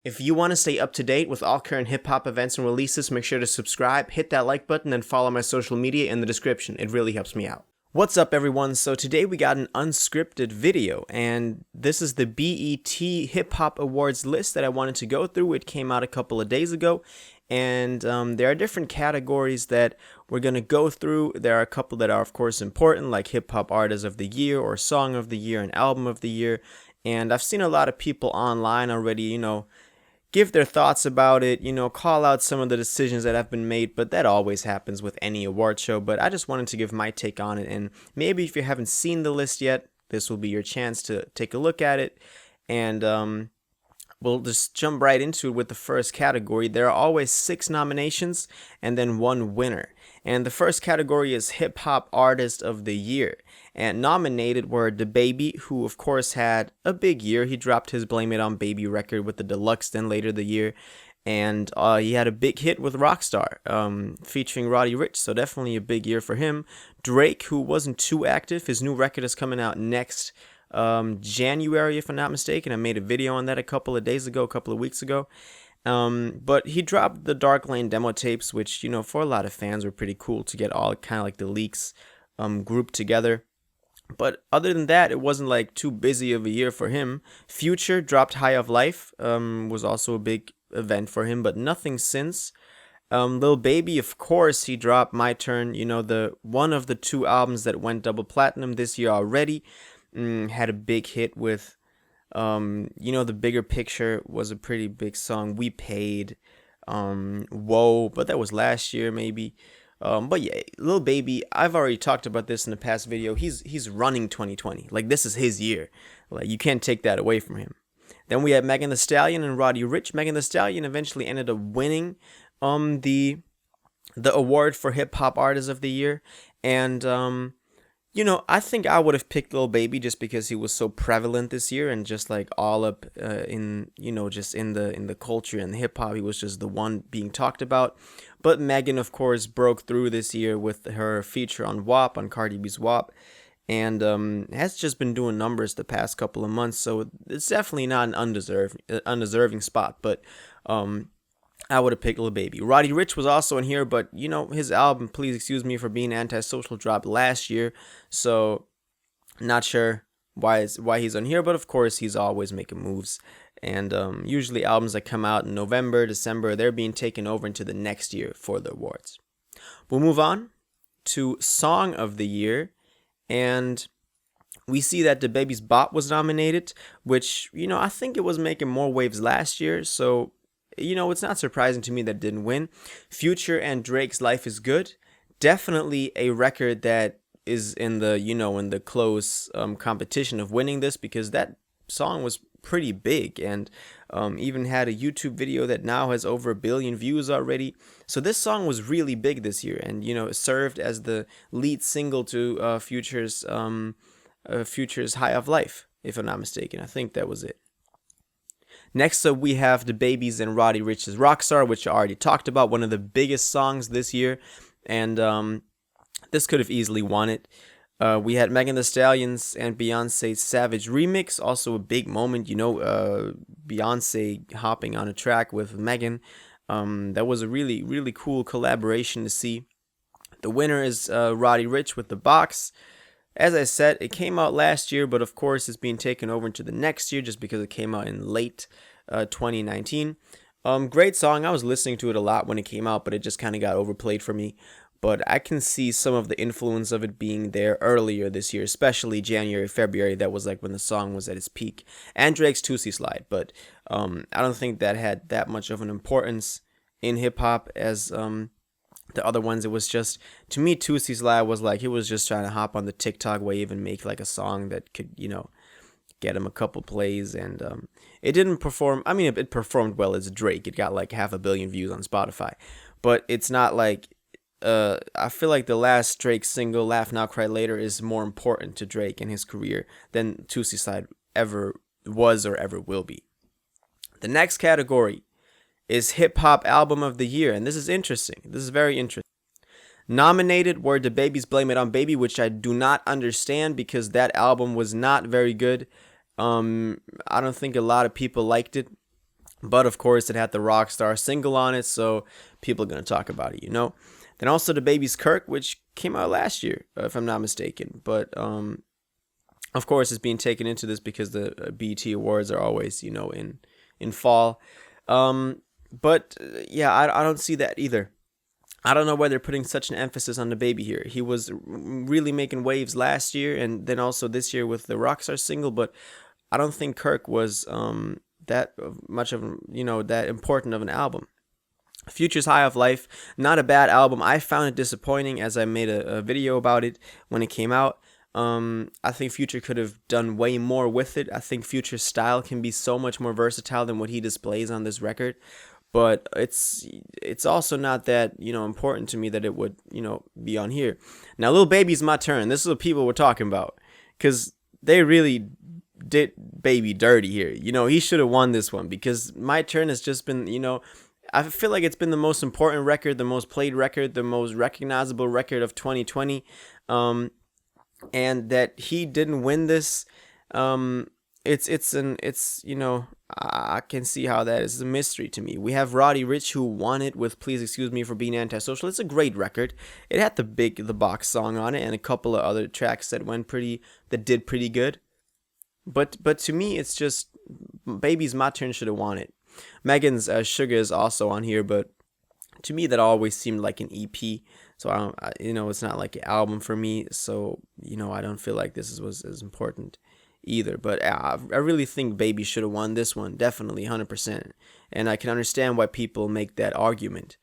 If you want to stay up to date with all current hip hop events and releases, make sure to subscribe, hit that like button, and follow my social media in the description. It really helps me out. What's up, everyone? So today we got an unscripted video, and this is the BET Hip Hop Awards list that I wanted to go through. It came out a couple of days ago, and there are different categories that we're going to go through. There are a couple that are, of course, important, like Hip Hop Artist of the Year or Song of the Year and Album of the Year. And I've seen a lot of people online already, give their thoughts about it, call out some of the decisions that have been made, but that always happens with any award show. But I just wanted to give my take on it, and maybe if you haven't seen the list yet, this will be your chance to take a look at it, and we'll just jump right into it with the first category. There are always 6 nominations and then 1 winner. And the first category is Hip Hop Artist of the Year. And nominated were DaBaby, who of course had a big year. He dropped his Blame It On Baby record with the Deluxe then later the year. And he had a big hit with Rockstar, featuring Roddy Ricch, so definitely a big year for him. Drake, who wasn't too active, his new record is coming out next January, if I'm not mistaken. I made a video on that a couple of weeks ago. But he dropped the Dark Lane demo tapes, which, for a lot of fans were pretty cool to get all kind of like the leaks grouped together. But other than that, it wasn't like too busy of a year for him. Future dropped High of Life, was also a big event for him, but nothing since. Lil Baby, of course, he dropped My Turn, the one of the 2 albums that went double platinum this year already. Had a big hit with, The Bigger Picture was a pretty big song. We Paid, Whoa, but that was last year maybe. But yeah, Lil Baby, I've already talked about this in the past video. He's running 2020. Like, this is his year. Like, you can't take that away from him. Then we had Megan Thee Stallion and Roddy Ricch. Megan Thee Stallion eventually ended up winning the award for Hip Hop Artist of the Year. And I think I would have picked Lil Baby just because he was so prevalent this year and just like all up in just in the culture and the hip hop. He was just the one being talked about. But Megan, of course, broke through this year with her feature on WAP, on Cardi B's WAP, and has just been doing numbers the past couple of months. So it's definitely not an undeserving spot, but I would have picked Lil Baby. Roddy Ricch was also in here, but his album, Please Excuse Me for Being Antisocial, dropped last year, so not sure why he's on here, but of course he's always making moves. And usually albums that come out in November, December, they're being taken over into the next year for the awards. We'll move on to Song of the Year, and we see that DaBaby's Bop was nominated, which, I think it was making more waves last year, so it's not surprising to me that it didn't win. Future and Drake's Life is Good, definitely a record that is in the, in the close competition of winning this, because that song was pretty big and even had a YouTube video that now has over 1 billion views already. So this song was really big this year, and it served as the lead single to Future's High of Life, if I'm not mistaken. I think that was it. Next up, we have DaBaby's and Roddy Ricch's Rockstar, which I already talked about, one of the biggest songs this year, and this could have easily won it. We had Megan Thee Stallion's and Beyonce's Savage remix, also a big moment, Beyonce hopping on a track with Megan. That was a really, really cool collaboration to see. The winner is Roddy Ricch with The Box. As I said, it came out last year, but of course it's being taken over into the next year just because it came out in late 2019. Great song. I was listening to it a lot when it came out, but it just kind of got overplayed for me. But I can see some of the influence of it being there earlier this year, especially January, February. That was like when the song was at its peak. And Drake's Tootsie Slide, but I don't think that had that much of an importance in hip-hop as the other ones. It was just, to me, Tootsie Slide was like, he was just trying to hop on the TikTok wave and make like a song that could, get him a couple plays. And it didn't perform. I mean, it performed well as Drake. It got like 500 million views on Spotify. But it's not like, I feel like the last Drake single, Laugh Now, Cry Later, is more important to Drake and his career than Tootsie Slide ever was or ever will be. The next category is Hip Hop Album of the Year, and this is interesting. This is very interesting. Nominated were DaBaby's Blame It On Baby, which I do not understand because that album was not very good. I don't think a lot of people liked it. But of course, it had the Rockstar single on it, so people are gonna talk about it, you know. Then also the Baby's Kirk, which came out last year, if I'm not mistaken. But of course, it's being taken into this because the BET Awards are always, you know, in fall. But yeah, I don't see that either. I don't know why they're putting such an emphasis on the Baby here. He was really making waves last year, and then also this year with the Rockstar single. But I don't think Kirk was that much of, you know, that important of an album. Future's High of Life, not a bad album. I found it disappointing as I made a video about it when it came out. I think Future could have done way more with it. I think Future's style can be so much more versatile than what he displays on this record. But it's also not that, you know, important to me that it would, you know, be on here. Now, Lil Baby's My Turn. This is what people were talking about, because they really did Baby dirty here. You know, he should have won this one, because My Turn has just been, you know, I feel like it's been the most important record, the most played record, the most recognizable record of 2020. And that he didn't win this, it's you know, I can see how that is a mystery to me. We have Roddy Ricch, who won it with Please Excuse Me for Being Antisocial. It's a great record. It had the box song on it and a couple of other tracks that did pretty good. But to me, it's just Baby's My Turn should have won it. Megan's Sugar is also on here, but to me that always seemed like an EP. So you know, it's not like an album for me. So, you know, I don't feel like this was as important either. But I really think Baby should have won this one, definitely 100%. And I can understand why people make that argument.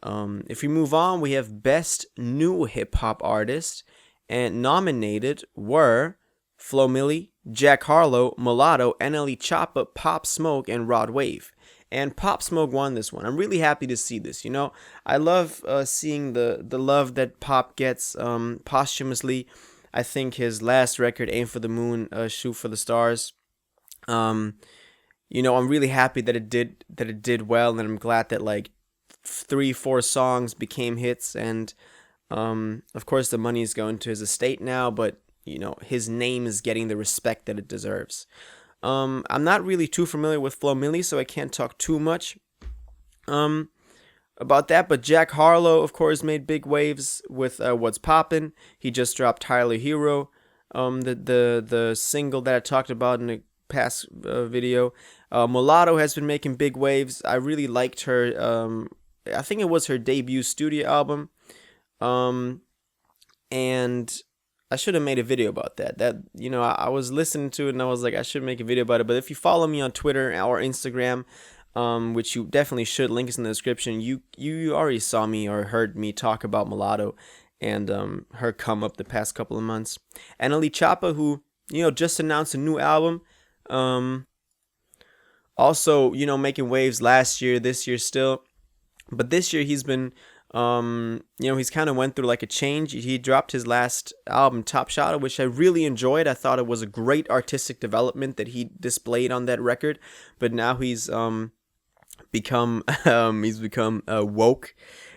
If we move on, we have Best New Hip Hop Artist, and nominated were Flo Milli, Jack Harlow, Mulatto, NLE Choppa, Pop Smoke, and Rod Wave. And Pop Smoke won this one. I'm really happy to see this. You know, I love seeing the love that Pop gets posthumously. I think his last record, Aim for the Moon, Shoot for the Stars. You know, I'm really happy that it did well, and I'm glad that like 3-4 songs became hits. And of course, the money is going to his estate now, but you know, his name is getting the respect that it deserves. I'm not really too familiar with Flo Milli, so I can't talk too much about that. But Jack Harlow, of course, made big waves with What's Poppin'. He just dropped Tyler Hero, the single that I talked about in the past video. Mulatto has been making big waves. I really liked her. I think it was her debut studio album. And I should have made a video about that. You know, I was listening to it and I was like, I should make a video about it. But if you follow me on Twitter or Instagram, which you definitely should, link is in the description, you already saw me or heard me talk about Mulatto and her come up the past couple of months. NLE Choppa, who, you know, just announced a new album. Also, you know, making waves last year, this year still. But this year he's been you know, he's kind of went through like a change. He dropped his last album, Top Shot, which I really enjoyed. I thought it was a great artistic development that he displayed on that record. But now he's become woke,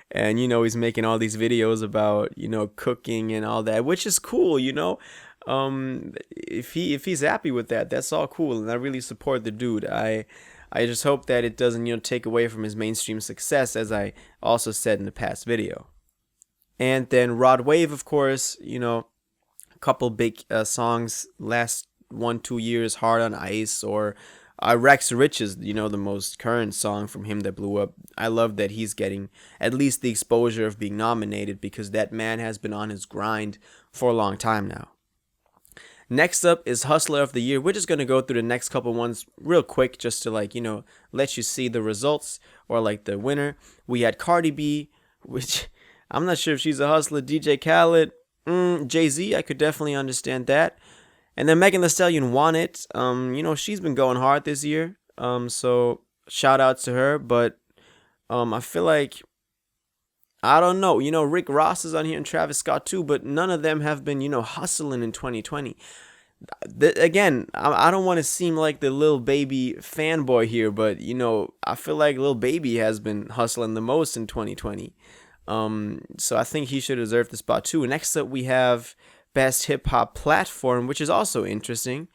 and you know, he's making all these videos about, you know, cooking and all that, which is cool. You know, if he's happy with that, that's all cool, and I really support the dude. I just hope that it doesn't, you know, take away from his mainstream success, as I also said in the past video. And then Rod Wave, of course, you know, a couple big songs last 1-2 years, Hard on Ice, or Rex Riches, you know, the most current song from him that blew up. I love that he's getting at least the exposure of being nominated, because that man has been on his grind for a long time now. Next up is Hustler of the Year. We're just going to go through the next couple ones real quick just to, like, you know, let you see the results or like the winner. We had Cardi B, which I'm not sure if she's a hustler. DJ Khaled, Jay-Z, I could definitely understand that. And then Megan Thee Stallion won it. You know, she's been going hard this year. So shout out to her. But I feel like, I don't know, you know, Rick Ross is on here and Travis Scott too, but none of them have been, you know, hustling in 2020. Again, I don't want to seem like the Lil Baby fanboy here, but, you know, I feel like Lil Baby has been hustling the most in 2020. So I think he should deserve the spot too. Next up, we have Best Hip Hop Platform, which is also interesting.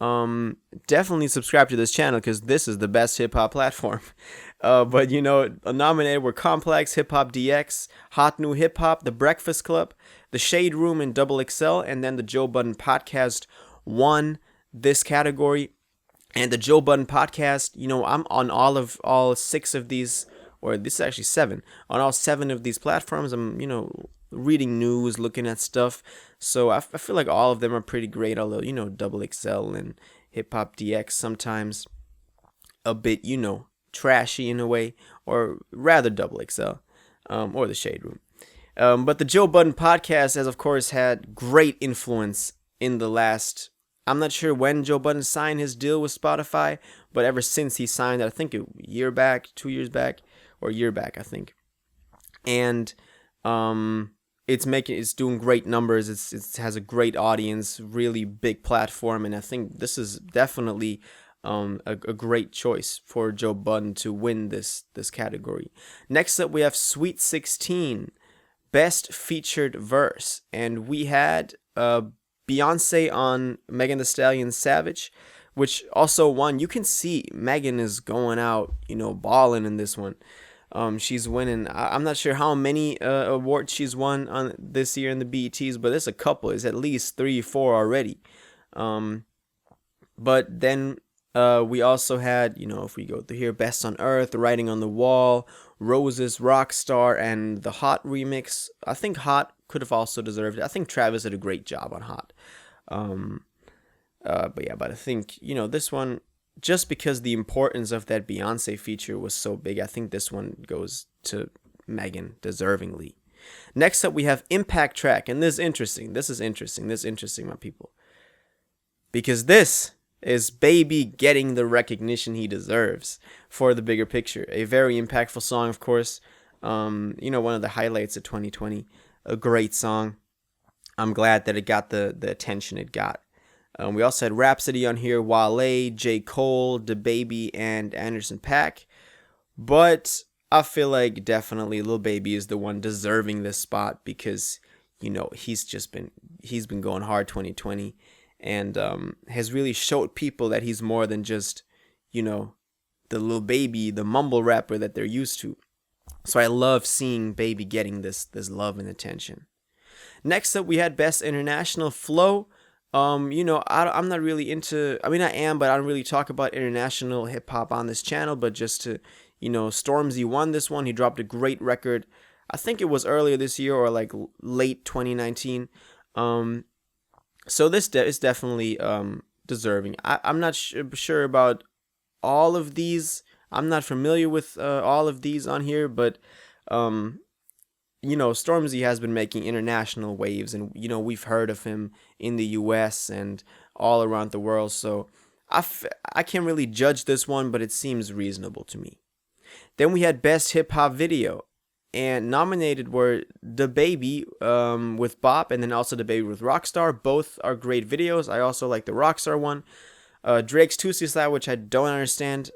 definitely subscribe to this channel because this is the best hip hop platform. But nominated were Complex, Hip Hop DX, Hot New Hip Hop, The Breakfast Club, The Shade Room, and Double XL, and then the Joe Budden Podcast won this category. And the Joe Budden Podcast, I'm on all 6 of these, or this is actually 7. On all 7 of these platforms, I'm, reading news, looking at stuff. So I feel like all of them are pretty great, although, Double XL and Hip Hop DX sometimes a bit, trashy in a way, or rather Double XL, or the Shade Room. But the Joe Budden Podcast has, of course, had great influence in the last... I'm not sure when Joe Budden signed his deal with Spotify, but ever since he signed it, I think a year back, 2 years back, or a year back, I think. And it's doing great numbers. It has a great audience, really big platform, and I think this is definitely a great choice for Joe Budden to win this category. Next up, we have Sweet 16, Best Featured Verse, and we had Beyonce on Megan Thee Stallion Savage, which also won. You can see Megan is going out, balling in this one. She's winning. I'm not sure how many awards she's won on this year in the BETs, but there's a couple. It's at least 3 or 4 already. But then we also had, if we go through here, Best on Earth, The Writing on the Wall, Roses, Rockstar, and the Hot remix. I think Hot could have also deserved it. I think Travis did a great job on Hot. But I think, this one, just because the importance of that Beyonce feature was so big, I think this one goes to Megan deservingly. Next up, we have Impact Track, and this is interesting. This is interesting, my people. Because this is Baby getting the recognition he deserves for the bigger picture. A very impactful song, of course. One of the highlights of 2020. A great song. I'm glad that it got the attention it got. We also had Rhapsody on here, Wale, J. Cole, DaBaby, and Anderson .Paak. But I feel like definitely Lil Baby is the one deserving this spot because, he's been going hard 2020 and has really showed people that he's more than just, the Lil Baby, the mumble rapper that they're used to. So I love seeing Baby getting this love and attention. Next up, we had Best International Flow. I'm not really into, I am, but I don't really talk about international hip hop on this channel, but just to, Stormzy won this one. He dropped a great record. I think it was earlier this year or like late 2019. So this is definitely deserving. I'm not sure about all of these. I'm not familiar with all of these on here, but Stormzy has been making international waves, and we've heard of him in the US and all around the world, so I can't really judge this one, but it seems reasonable to me. Then we had Best Hip Hop Video, and nominated were DaBaby with Bop, and then also DaBaby with Rockstar. Both are great videos. I also like the Rockstar one. Drake's Tuesday Slide, which I don't understand.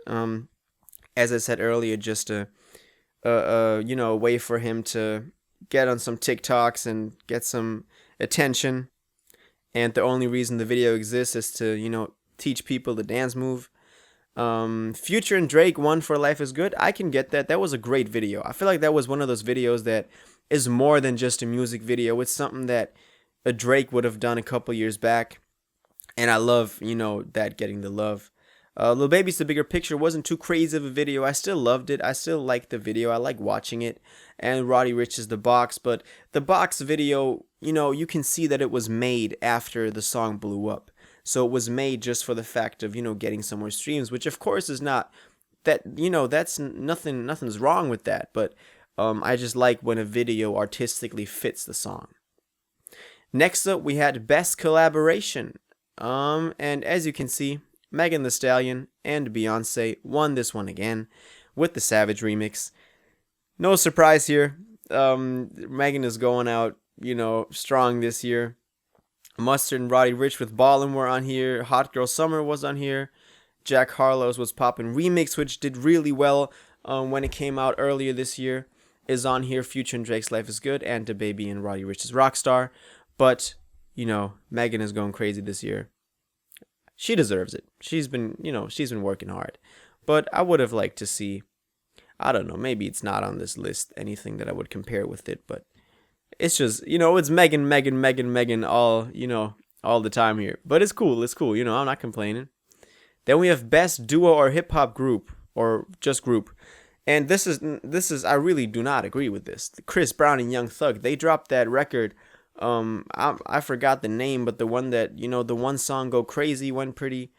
As I said earlier, just a way for him to get on some TikToks and get some attention. And the only reason the video exists is to, teach people the dance move. Future and Drake won for Life is Good. I can get that. That was a great video. I feel like that was one of those videos that is more than just a music video. It's something that a Drake would have done a couple years back. And I love, that getting the love. Lil Baby's The Bigger Picture wasn't too crazy of a video. I still loved it. I still liked the video. I like watching it. And Roddy Ricch's The Box. But the Box video, you can see that it was made after the song blew up. So it was made just for the fact of, getting some more streams, which of course is not that, that's nothing's wrong with that. But I just like when a video artistically fits the song. Next up, we had Best Collaboration. And as you can see, Megan Thee Stallion and Beyonce won this one again with the Savage remix. No surprise here. Megan is going out, strong this year. Mustard and Roddy Ricch with Ballin' were on here. Hot Girl Summer was on here. Jack Harlow's Was Poppin' remix, which did really well when it came out earlier this year, is on here. Future and Drake's Life is Good, and DaBaby and Roddy Ricch's Rockstar. But, Megan is going crazy this year. she deserves it. She's been, she's been working hard. But I would have liked to see, I don't know, maybe it's not on this list, anything that I would compare with it, but it's just, it's Megan, Megan, Megan, Megan all, all the time here. But it's cool, I'm not complaining. Then we have best duo or hip hop group, or just group. And this is I really do not agree with this. Chris Brown and Young Thug, they dropped that record. I forgot the name, but the one that, the one song Go Crazy went pretty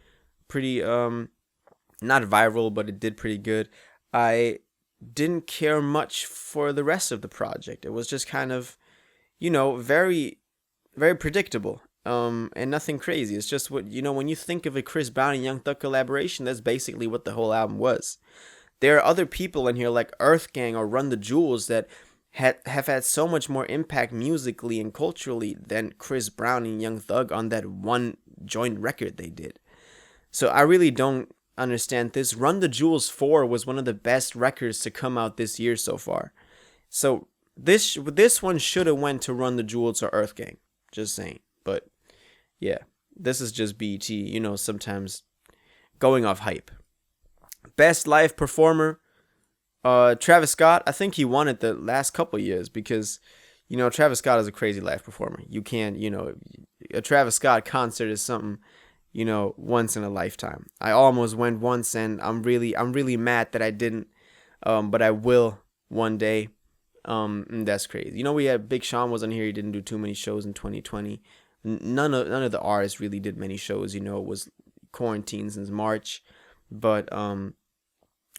not viral, but it did pretty good. I didn't care much for the rest of the project. It was just kind of, very, very predictable. And nothing crazy. It's just what, when you think of a Chris Brown and Young Thug collaboration, that's basically what the whole album was. There are other people in here like Earth Gang or Run the Jewels that have had so much more impact musically and culturally than Chris Brown and Young Thug on that one joint record they did. So I really don't understand this. Run the Jewels 4 was one of the best records to come out this year so far. So this one should have went to Run the Jewels or Earth Gang. Just saying. But yeah, this is just BET, sometimes going off hype. Best live performer, Travis Scott. I think he won it the last couple years because, Travis Scott is a crazy live performer. You can't, a Travis Scott concert is something, once in a lifetime. I almost went once, and I'm really mad that I didn't, but I will one day. And that's crazy. We had Big Sean was on here. He didn't do too many shows in 2020. None of the artists really did many shows. It was quarantine since March, but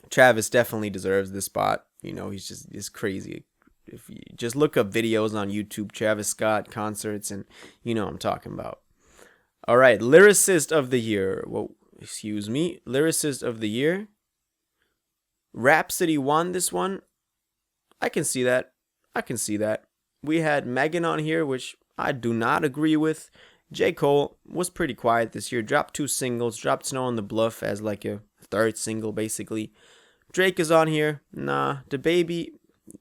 Travis definitely deserves this spot. He's crazy. If you just look up videos on YouTube, Travis Scott concerts, and what I'm talking about. All right, Lyricist of the Year. Whoa, excuse me. Lyricist of the Year. Rhapsody won this one. I can see that. We had Megan on here, which I do not agree with. J. Cole was pretty quiet this year. Dropped 2 singles. Dropped Snow on the Bluff as like a third single, basically. Drake is on here. Nah. DaBaby,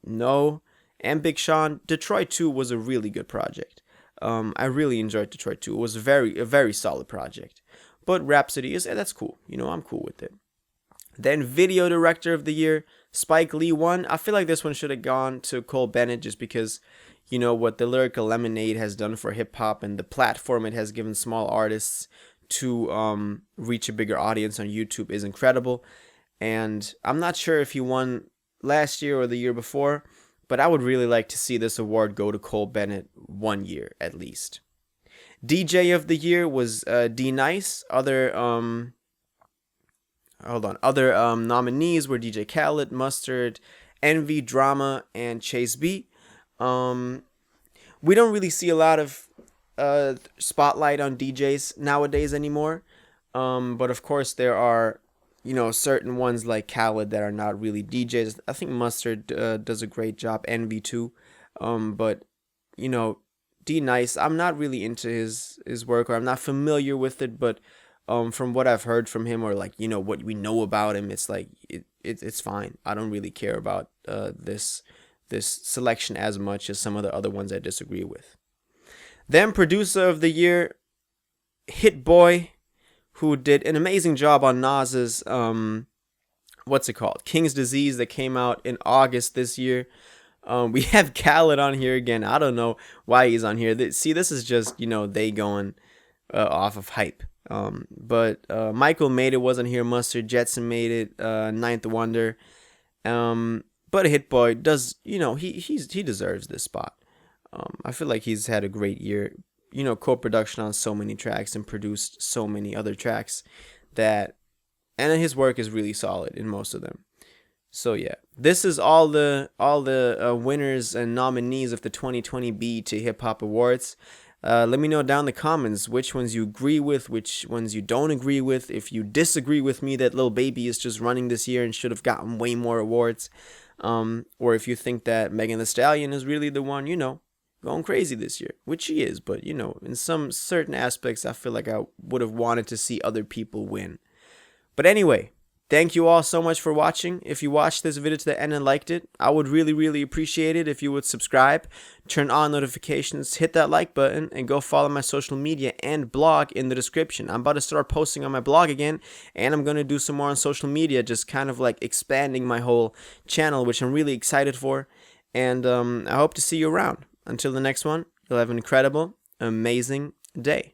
no. And Big Sean. Detroit 2 was a really good project. I really enjoyed Detroit 2. It was a very solid project. But Rhapsody that's cool. I'm cool with it. Then Video Director of the Year, Spike Lee won. I feel like this one should have gone to Cole Bennett just because, what the Lyrical Lemonade has done for hip-hop and the platform it has given small artists to reach a bigger audience on YouTube is incredible. And I'm not sure if he won last year or the year before, but I would really like to see this award go to Cole Bennett 1 year at least. DJ of the Year was D Nice. Other nominees were DJ Khaled, Mustard, Envy, Drama, and Chase B. We don't really see a lot of spotlight on DJs nowadays anymore. But of course there are, certain ones like Khaled that are not really DJs. I think Mustard does a great job. Envy too. But D Nice, I'm not really into his work, or I'm not familiar with it, but from what I've heard from him, or what we know about him, it's like it's fine. I don't really care about this selection as much as some of the other ones I disagree with. Then Producer of the Year, Hit Boy, who did an amazing job on Nas's King's Disease, that came out in August this year. We have Khaled on here again. I don't know why he's on here. This is just they going off of hype. But Michael Made It wasn't here. Mustard, Jetson made it. Ninth Wonder. But Hit Boy does, he deserves this spot. I feel like he's had a great year. Co-production on so many tracks and produced so many other tracks and his work is really solid in most of them. So yeah, this is all the winners and nominees of the 2020 BET Hip Hop Awards. Let me know down in the comments which ones you agree with, which ones you don't agree with. If you disagree with me that Lil Baby is just running this year and should have gotten way more awards, or if you think that Megan Thee Stallion is really the one, going crazy this year, which she is, but in some certain aspects, I feel like I would have wanted to see other people win. But anyway, Thank you all so much for watching. If you watched this video to the end and liked it, I would really appreciate it if you would subscribe, turn on notifications, hit that like button, and go follow my social media and blog in the description. I'm about to start posting on my blog again, and I'm going to do some more on social media, just kind of like expanding my whole channel, which I'm really excited for. And I hope to see you around. Until the next one, you'll have an incredible, amazing day.